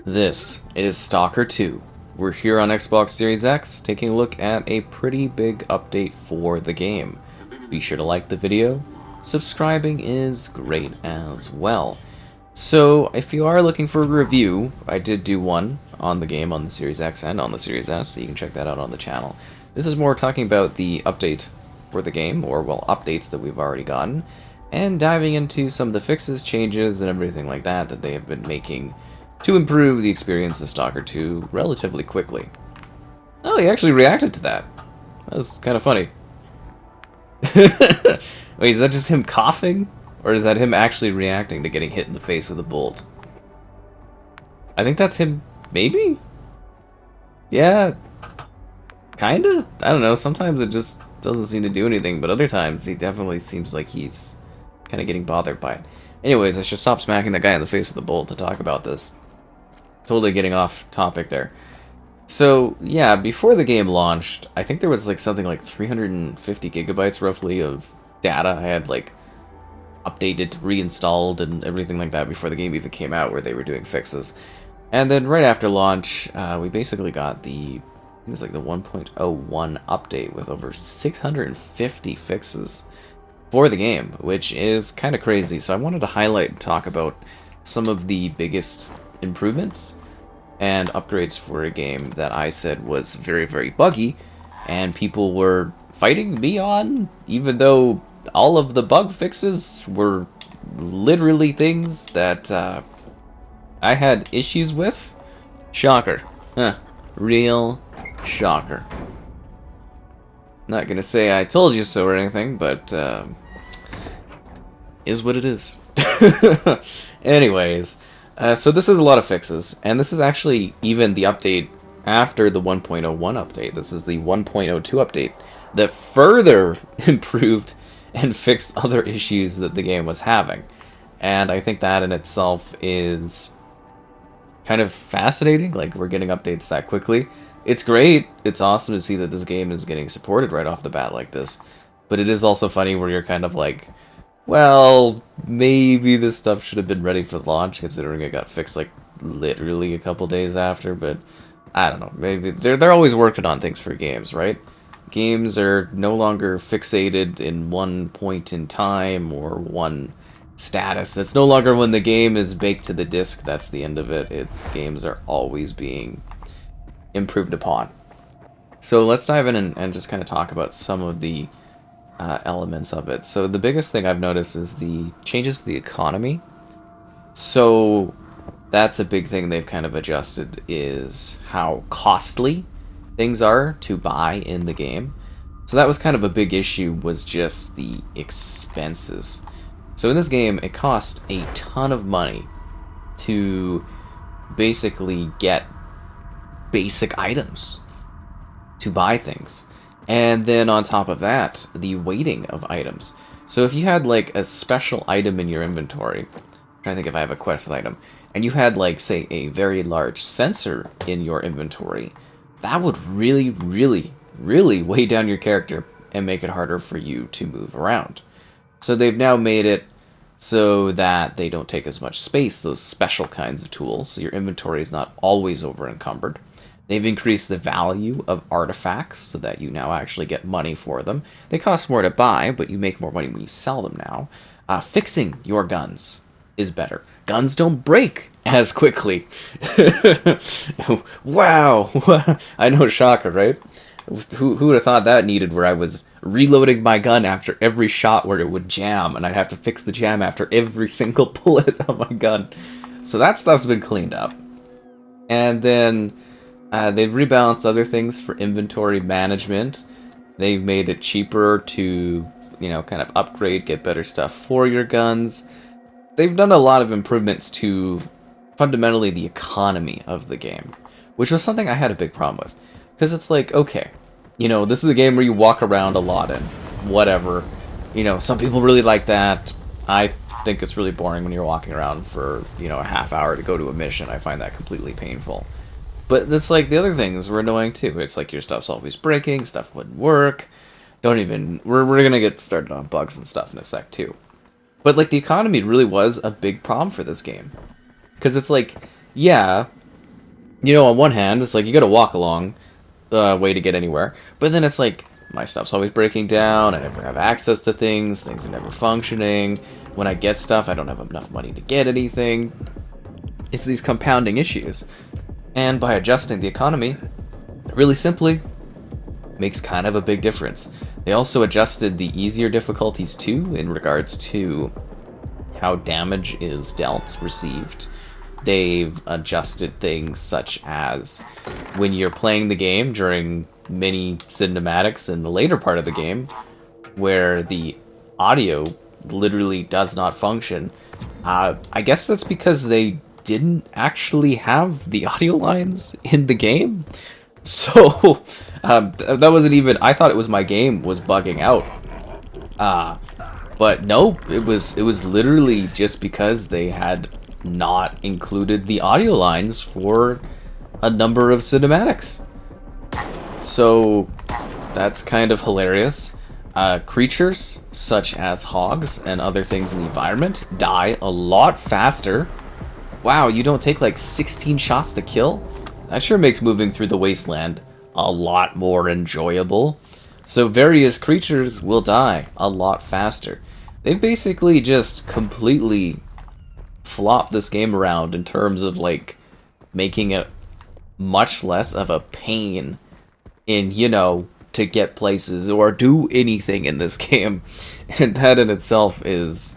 This is Stalker 2. We're here on Xbox Series X, taking a look at a pretty big update for the game. Be sure to like the video. Subscribing is great as well. So, if you are looking for a review, I did do one on the game on the Series X and on the Series S, so you can check that out on the channel. This is more talking about the update for the game, or, well, updates that we've already gotten, and diving into some of the fixes, changes, and everything like that that they have been making to improve the experience of Stalker 2 relatively quickly. Oh, he actually reacted to that. That was kind of funny. Wait, is that just him coughing? Or is that him actually reacting to getting hit in the face with a bolt? I think that's him, maybe? Yeah. Kinda? I don't know, sometimes it just doesn't seem to do anything, but other times he definitely seems like he's kind of getting bothered by it. Anyways, I should stop smacking the guy in the face with a bolt to talk about this. Totally getting off topic there. So, yeah, before the game launched, I think there was like something like 350 gigabytes roughly of data I had like updated, reinstalled, and everything like that before the game even came out, where they were doing fixes. And then right after launch, we basically got the, I think it's like the 1.01 update with over 650 fixes for the game, which is kind of crazy. So I wanted to highlight and talk about some of the biggest improvements and upgrades for a game that I said was very, very buggy, and people were fighting me on, even though all of the bug fixes were literally things that I had issues with. Shocker. Huh. Real shocker. Not gonna say I told you so or anything, but is what it is. Anyways, so this is a lot of fixes, and this is actually even the update after the 1.01 update. This is the 1.02 update that further improved and fixed other issues that the game was having. And I think that in itself is kind of fascinating, like we're getting updates that quickly. It's great, it's awesome to see that this game is getting supported right off the bat like this, but it is also funny where you're kind of like, well, maybe this stuff should have been ready for launch, considering it got fixed like literally a couple days after. But I don't know, maybe they're always working on things for games, right? Games are no longer fixated in one point in time or one status. It's no longer when the game is baked to the disc that's the end of it. It's games are always being improved upon. So let's dive in and just kind of talk about some of the elements of it. So the biggest thing I've noticed is the changes to the economy. So that's a big thing they've kind of adjusted, is how costly things are to buy in the game. So that was kind of a big issue, was just the expenses. So in this game, it costs a ton of money to basically get basic items, to buy things. And then on top of that, the weighting of items. So if you had like a special item in your inventory, I'm trying to think if I have a quest item, and you had like, say, a very large sensor in your inventory, that would really, really, really weigh down your character and make it harder for you to move around. So they've now made it so that they don't take as much space, those special kinds of tools, so your inventory is not always over encumbered. They've increased the value of artifacts so that you now actually get money for them. They cost more to buy, but you make more money when you sell them now. Fixing your guns is better. Guns don't break as quickly. Wow! I know, shocker, right? Who would have thought that needed, where I was reloading my gun after every shot where it would jam, and I'd have to fix the jam after every single bullet of my gun. So that stuff's been cleaned up. And then they've rebalanced other things for inventory management. They've made it cheaper to, kind of upgrade, get better stuff for your guns. They've done a lot of improvements to fundamentally the economy of the game, which was something I had a big problem with. Because it's like, okay, this is a game where you walk around a lot and whatever. Some people really like that. I think it's really boring when you're walking around for, a half hour to go to a mission. I find that completely painful. But it's like the other things were annoying too. It's like your stuff's always breaking, stuff wouldn't work. We're gonna get started on bugs and stuff in a sec too. But like the economy really was a big problem for this game. Because it's like, yeah, you know, on one hand, it's like you gotta walk along the way to get anywhere, but then it's like my stuff's always breaking down, I never have access to things are never functioning. When I get stuff, I don't have enough money to get anything. It's these compounding issues. And by adjusting the economy, really simply, makes kind of a big difference. They also adjusted the easier difficulties too, in regards to how damage is received. They've adjusted things such as when you're playing the game during many cinematics in the later part of the game, where the audio literally does not function. I guess that's because they didn't actually have the audio lines in the game. So that wasn't even, I thought it was my game was bugging out. But no, it was literally just because they had not included the audio lines for a number of cinematics. So that's kind of hilarious. Creatures such as hogs and other things in the environment die a lot faster. Wow, you don't take like 16 shots to kill? That sure makes moving through the wasteland a lot more enjoyable. So various creatures will die a lot faster. They basically just completely flopped this game around in terms of like making it much less of a pain in, you know, to get places or do anything in this game. And that in itself is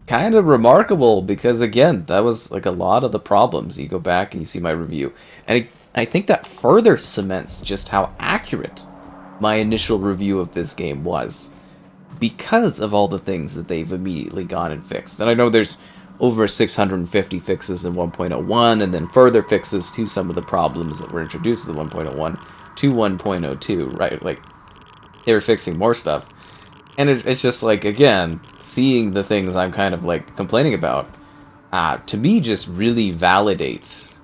kind of remarkable because, again, that was like a lot of the problems. You go back and you see my review. And I think that further cements just how accurate my initial review of this game was, because of all the things that they've immediately gone and fixed. And I know there's over 650 fixes in 1.01, and then further fixes to some of the problems that were introduced with 1.01 to 1.02, right? Like, they were fixing more stuff. And it's just like, again, seeing the things I'm kind of like complaining about, to me just really validates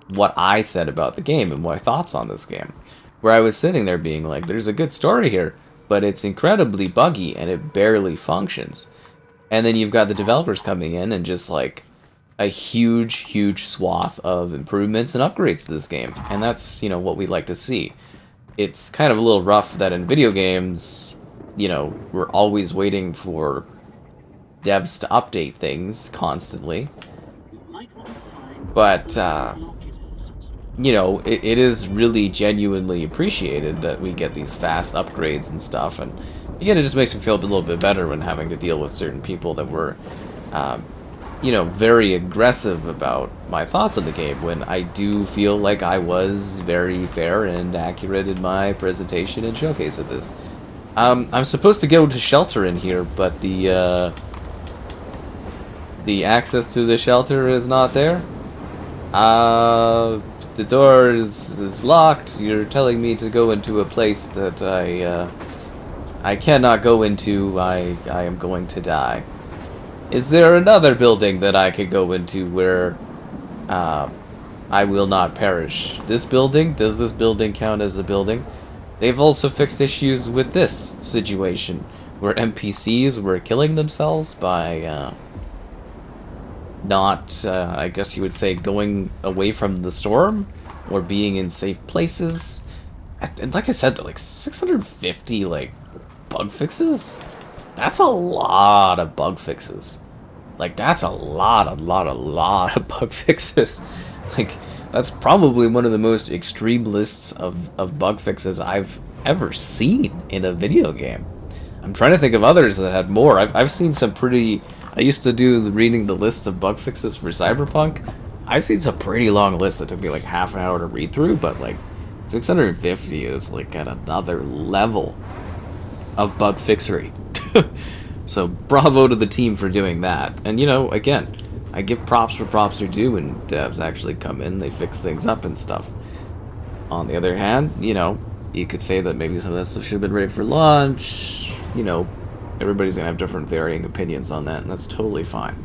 what I said about the game and my thoughts on this game. Where I was sitting there being like, there's a good story here, but it's incredibly buggy and it barely functions. And then you've got the developers coming in and just like a huge swath of improvements and upgrades to this game. And that's, you know, what we like to see. It's kind of a little rough that in video games, you know, we're always waiting for devs to update things constantly. But, you know, it is really genuinely appreciated that we get these fast upgrades and stuff. And again, it just makes me feel a little bit better when having to deal with certain people that were, you know, very aggressive about my thoughts on the game, when I do feel like I was very fair and accurate in my presentation and showcase of this. I'm supposed to go to shelter in here, but the access to the shelter is not there. The door is locked. You're telling me to go into a place that I cannot go into. I am going to die. Is there another building that I could go into where I will not perish? This building? Does this building count as a building? They've also fixed issues with this situation, where NPCs were killing themselves by not, I guess you would say, going away from the storm, or being in safe places. And like I said, like 650 like bug fixes? That's a lot of bug fixes. Like, that's a lot of bug fixes. Like, that's probably one of the most extreme lists of bug fixes I've ever seen in a video game. I'm trying to think of others that had more. I've seen some pretty... I used to do reading the lists of bug fixes for Cyberpunk. I've seen some pretty long lists that took me like half an hour to read through, but like 650 is like at another level of bug fixery. So bravo to the team for doing that. And, you know, again, I give props where props are due when devs actually come in, they fix things up and stuff. On the other hand, you know, you could say that maybe some of that stuff should have been ready for launch. You know, everybody's gonna have different varying opinions on that, and that's totally fine.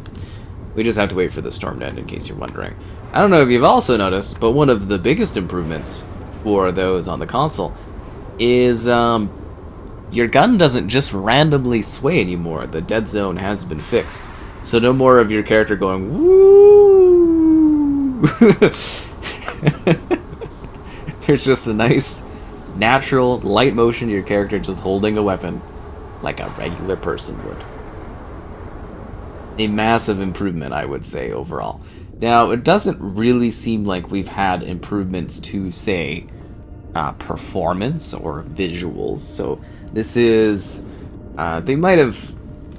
We just have to wait for the storm to end, in case you're wondering. I don't know if you've also noticed, but one of the biggest improvements for those on the console is your gun doesn't just randomly sway anymore. The dead zone has been fixed. So no more of your character going, woo! There's just a nice, natural, light motion to your character just holding a weapon like a regular person would. A massive improvement, I would say, overall. Now, it doesn't really seem like we've had improvements to, say, performance or visuals. So this is... they might have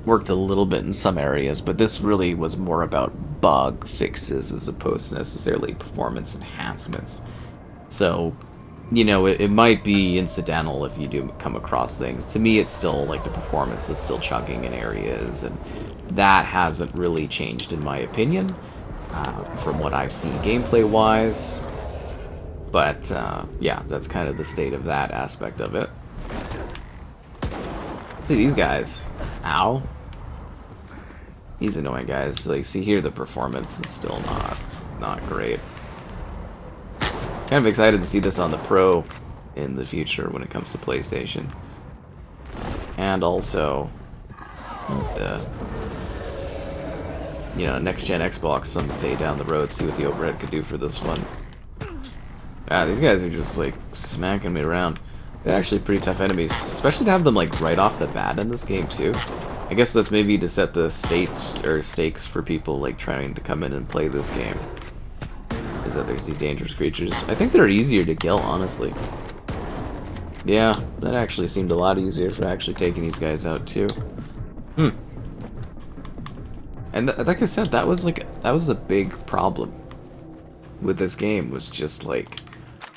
worked a little bit in some areas, but this really was more about bug fixes as opposed to necessarily performance enhancements. So, you know, it might be incidental if you do come across things. To me, it's still, like, the performance is still chugging in areas, and that hasn't really changed in my opinion, from what I've seen gameplay-wise. But, yeah, that's kind of the state of that aspect of it. See these guys. Ow. These annoying guys. Like, see here, the performance is still not great. Kind of excited to see this on the Pro in the future when it comes to PlayStation. And also the, you know, next-gen Xbox someday down the road, see what the overhead could do for this one. These guys are just, like, smacking me around. They're actually pretty tough enemies, especially to have them, like, right off the bat in this game, too. I guess that's maybe to set the stakes for people, like, trying to come in and play this game. Is that there's these dangerous creatures. I think they're easier to kill, honestly. Yeah, that actually seemed a lot easier for actually taking these guys out, too. And like I said, that was a big problem with this game, was just, like,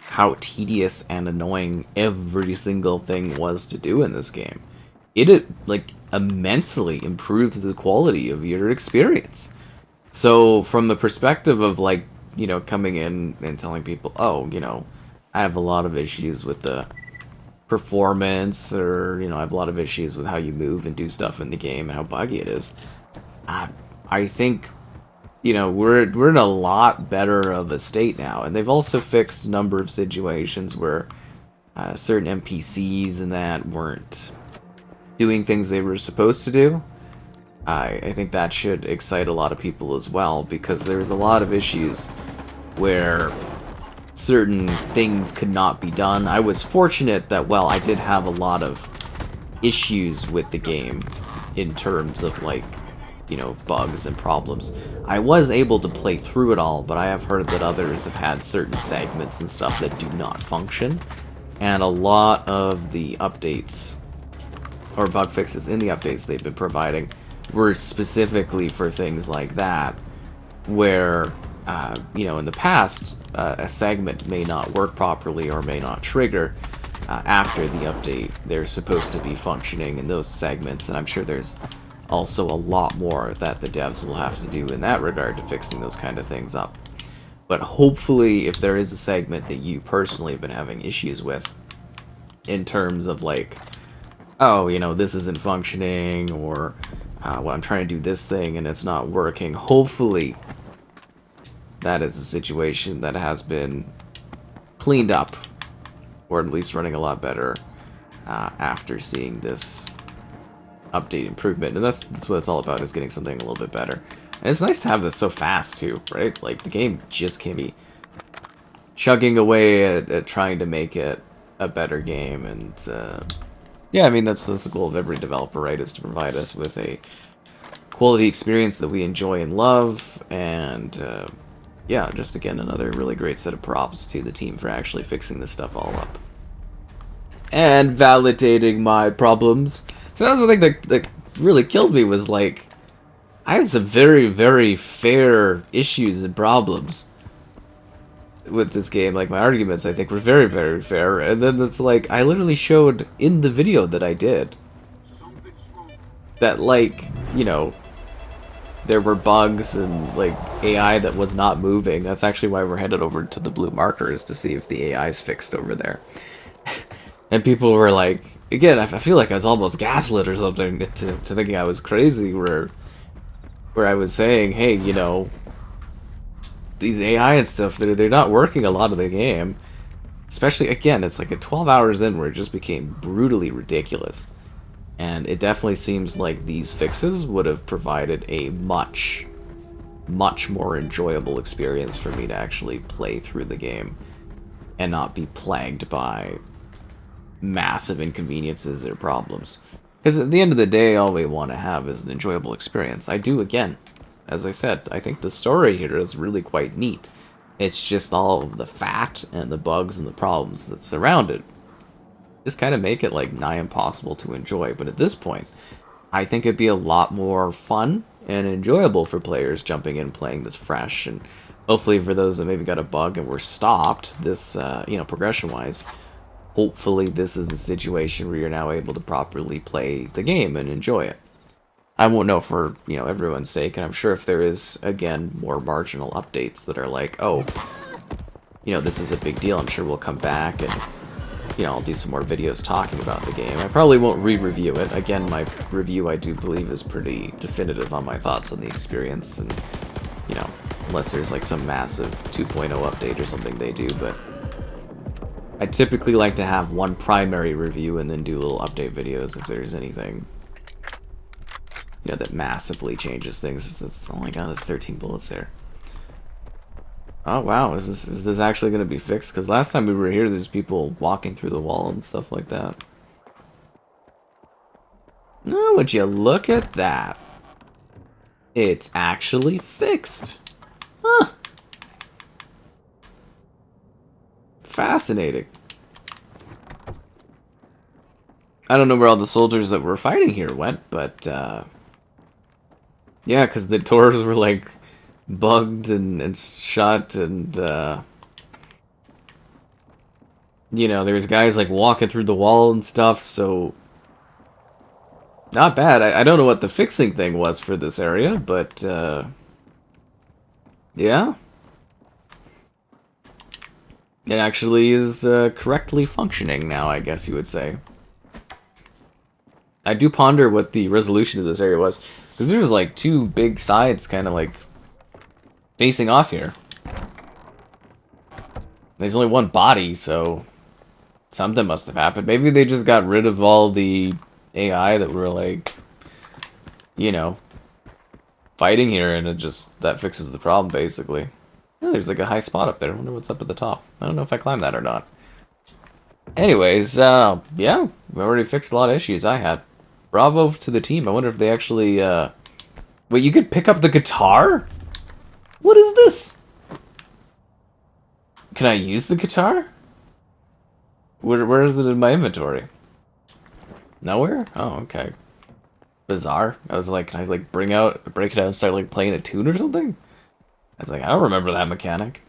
how tedious and annoying every single thing was to do in this game. It like, immensely improves the quality of your experience. So, from the perspective of, like, you know, coming in and telling people, oh, you know, I have a lot of issues with the performance, or, you know, I have a lot of issues with how you move and do stuff in the game and how buggy it is. I think, you know, we're in a lot better of a state now, and they've also fixed a number of situations where certain NPCs and that weren't doing things they were supposed to do. I think that should excite a lot of people as well, because there's a lot of issues where certain things could not be done. I was fortunate that, well, I did have a lot of issues with the game in terms of, like, you know, bugs and problems. I was able to play through it all, but I have heard that others have had certain segments and stuff that do not function. And a lot of the updates, or bug fixes in the updates they've been providing, were specifically for things like that, where, you know, in the past, a segment may not work properly or may not trigger after the update. They're supposed to be functioning in those segments, and I'm sure there's also a lot more that the devs will have to do in that regard to fixing those kind of things up. But hopefully, if there is a segment that you personally have been having issues with, in terms of, like, oh, you know, this isn't functioning, or well, I'm trying to do this thing and it's not working, hopefully that is a situation that has been cleaned up, or at least running a lot better after seeing this update improvement. And that's what it's all about, is getting something a little bit better. And it's nice to have this so fast too, right? Like, the game just can't be chugging away at trying to make it a better game. And yeah, I mean, that's the goal of every developer, right? Is to provide us with a quality experience that we enjoy and love. And yeah, just again, another really great set of props to the team for actually fixing this stuff all up and validating my problems. So that was the thing that really killed me, was, like, I had some very, very fair issues and problems with this game. Like, my arguments, I think, were very, very fair. And then it's like, I literally showed in the video that I did that, like, you know, there were bugs and, like, AI that was not moving. That's actually why we're headed over to the blue markers, to see if the AI is fixed over there. And people were like, again, I feel like I was almost gaslit or something to thinking I was crazy, where I was saying, hey, you know, these AI and stuff, they're not working a lot of the game. Especially, again, it's like at 12 hours in where it just became brutally ridiculous. And it definitely seems like these fixes would have provided a much much more enjoyable experience for me to actually play through the game and not be plagued by massive inconveniences or problems. Because at the end of the day, all we want to have is an enjoyable experience. I do, again, as I said, I think the story here is really quite neat. It's just all of the fat and the bugs and the problems that surround it just kind of make it like nigh impossible to enjoy. But at this point, I think it'd be a lot more fun and enjoyable for players jumping in and playing this fresh. And hopefully for those that maybe got a bug and were stopped, this, progression-wise, hopefully this is a situation where you're now able to properly play the game and enjoy it. I won't know for, everyone's sake, and I'm sure if there is, again, more marginal updates that are like, oh, this is a big deal, I'm sure we'll come back and, I'll do some more videos talking about the game. I probably won't re-review it. Again, my review, I do believe, is pretty definitive on my thoughts on the experience, and, unless there's like some massive 2.0 update or something they do, but I typically like to have one primary review and then do little update videos if there's anything that massively changes things. Oh my god, there's 13 bullets there. Oh wow, is this actually going to be fixed? Because last time we were here, there's people walking through the wall and stuff like that. Oh, would you look at that? It's actually fixed. Huh. Fascinating. I don't know where all the soldiers that were fighting here went, but yeah, because the doors were like bugged and shut, and there's guys like walking through the wall and stuff, so not bad. I don't know what the fixing thing was for this area, but yeah, it actually is correctly functioning now, I guess you would say. I do ponder what the resolution of this area was, because there's like two big sides kind of like facing off here. There's only one body, so something must have happened. Maybe they just got rid of all the AI that were like, fighting here, and that fixes the problem, basically. Oh, there's like a high spot up there. I wonder what's up at the top. I don't know if I climbed that or not. Anyways, yeah, we already fixed a lot of issues I had. Bravo to the team. I wonder if they actually, wait, you could pick up the guitar? What is this? Can I use the guitar? Where is it in my inventory? Nowhere? Oh, okay. Bizarre. I was like, can I like break it out and start like playing a tune or something? I was like, I don't remember that mechanic.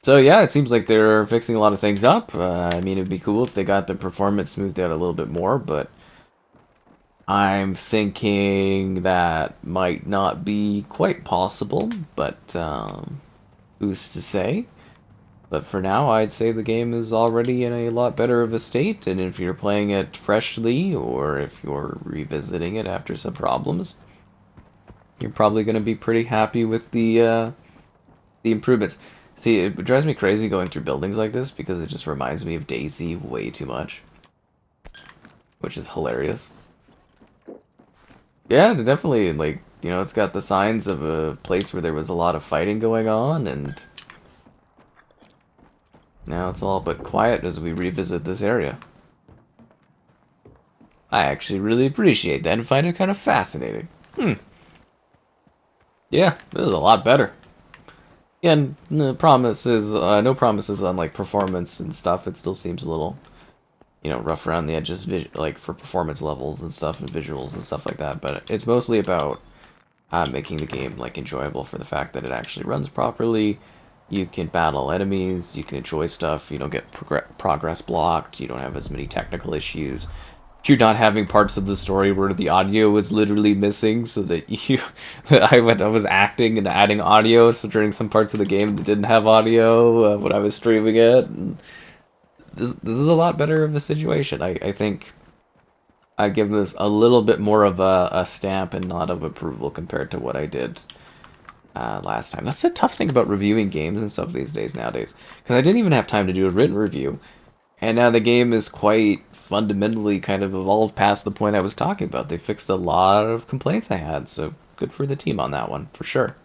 So yeah, it seems like they're fixing a lot of things up. I mean, it'd be cool if they got the performance smoothed out a little bit more, but I'm thinking that might not be quite possible, but who's to say? But for now, I'd say the game is already in a lot better of a state, and if you're playing it freshly, or if you're revisiting it after some problems, you're probably going to be pretty happy with the improvements. See, it drives me crazy going through buildings like this, because it just reminds me of DayZ way too much. Which is hilarious. Yeah, definitely, like, it's got the signs of a place where there was a lot of fighting going on, and now it's all but quiet as we revisit this area. I actually really appreciate that and find it kind of fascinating. Yeah, this is a lot better. Again, no promises on like performance and stuff. It still seems a little, rough around the edges, like for performance levels and stuff and visuals and stuff like that. But it's mostly about making the game like enjoyable for the fact that it actually runs properly. You can battle enemies, you can enjoy stuff. You don't get progress blocked. You don't have as many technical issues. You're not having parts of the story where the audio was literally missing, so that I was acting and adding audio, so during some parts of the game that didn't have audio when I was streaming it. And this is a lot better of a situation. I think I give this a little bit more of a stamp and nod of approval compared to what I did last time. That's the tough thing about reviewing games and stuff these days nowadays, because I didn't even have time to do a written review, and now the game is quite fundamentally kind of evolved past the point I was talking about. They fixed a lot of complaints I had, so good for the team on that one, for sure.